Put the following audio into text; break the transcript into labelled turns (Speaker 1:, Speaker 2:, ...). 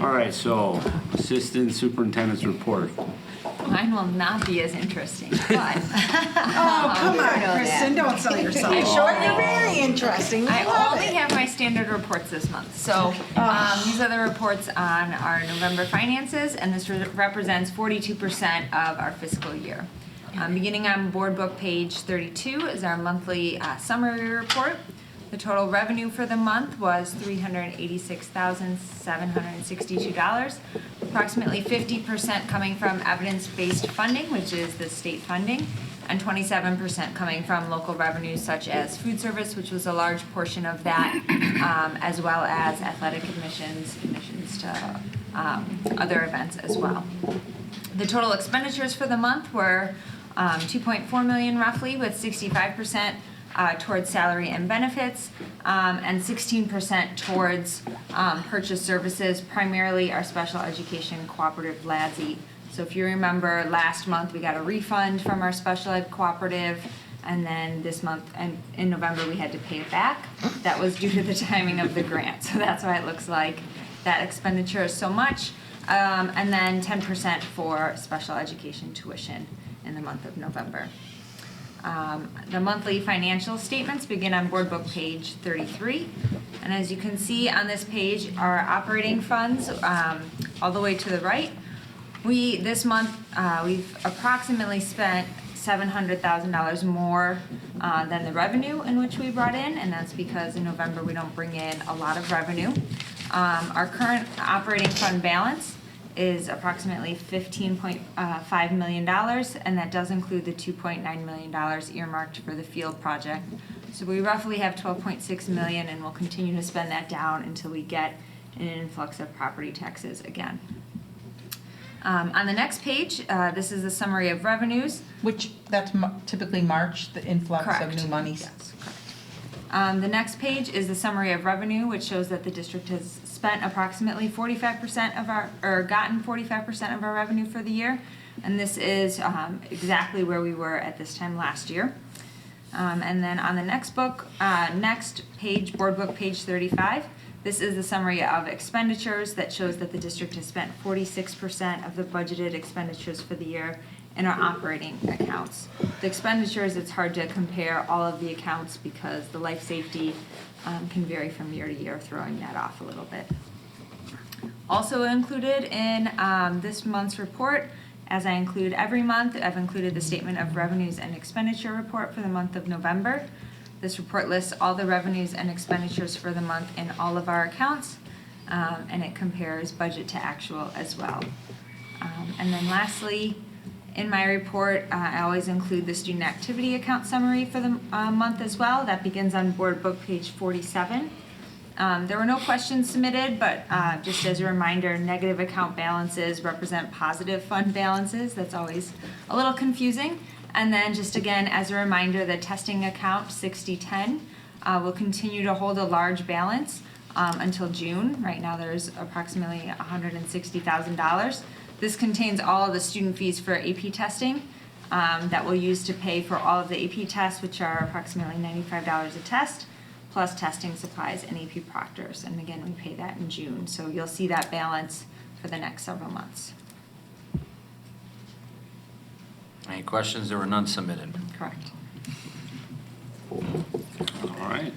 Speaker 1: All right, so Assistant Superintendent's report.
Speaker 2: Mine will not be as interesting, but.
Speaker 3: Oh, come on, Kristen, don't sell yourself
Speaker 2: I
Speaker 3: short. You're very interesting. We
Speaker 2: I
Speaker 3: love
Speaker 2: only
Speaker 3: it.
Speaker 2: have my standard reports this month. So these are the reports on our November finances, and this represents 42% of our fiscal year. Beginning on board book page 32 is our monthly summary report. The total revenue for the month was $386,762, approximately 50% coming from evidence-based funding, which is the state funding, and 27% coming from local revenues such as food service, which was a large portion of that, as well as athletic admissions to other events as well. The total expenditures for the month were $2.4 million roughly, with 65% towards salary and benefits, and 16% towards purchase services, primarily our special education cooperative LADSE. So if you remember, last month we got a refund from our special ed cooperative, and then this month, and in November, we had to pay it back. That was due to the timing of the grant, so that's why it looks like that expenditure is so much. And then 10% for special education tuition in the month of November. The monthly financial statements begin on board book page 33. And as you can see on this page, our operating funds all the way to the right. This month, we've approximately spent $700,000 more than the revenue in which we brought in, and that's because in November we don't bring in a lot of revenue. Our current operating fund balance is approximately $15.5 million, and that does include the $2.9 million earmarked for the field project. So we roughly have $12.6 million, and we'll continue to spend that down until we get an influx of property taxes again. On the next page, this is the summary of revenues.
Speaker 3: Which, that's typically March, the influx
Speaker 2: Correct.
Speaker 3: of new monies.
Speaker 2: Yes, correct. The next page is the summary of revenue, which shows that the district has spent approximately 45% of gotten 45% of our revenue for the year. And this is exactly where we were at this time last year. And then on the next page, board book page 35, this is the summary of expenditures that shows that the district has spent 46% of the budgeted expenditures for the year in our operating accounts. The expenditures, it's hard to compare all of the accounts because the life safety can vary from year to year, throwing that off a little bit. Also included in this month's report, as I include every month, I've included the statement of revenues and expenditure report for the month of November. This report lists all the revenues and expenditures for the month in all of our accounts, and it compares budget to actual as well. And then lastly, in my report, I always include the student activity account summary for the month as well. That begins on board book page 47. There were no questions submitted, but just as a reminder, negative account balances represent positive fund balances. That's always a little confusing. And then just again, as a reminder, the testing account 6010 will continue to hold a large balance until June. Right now there's approximately $160,000. This contains all of the student fees for AP testing that we'll use to pay for all of the AP tests, which are approximately $95 a test, plus testing supplies and AP proctors. And again, we pay that in June. So you'll see that balance for the next several months.
Speaker 4: Any questions? There were none submitted.
Speaker 2: Correct.
Speaker 1: All right.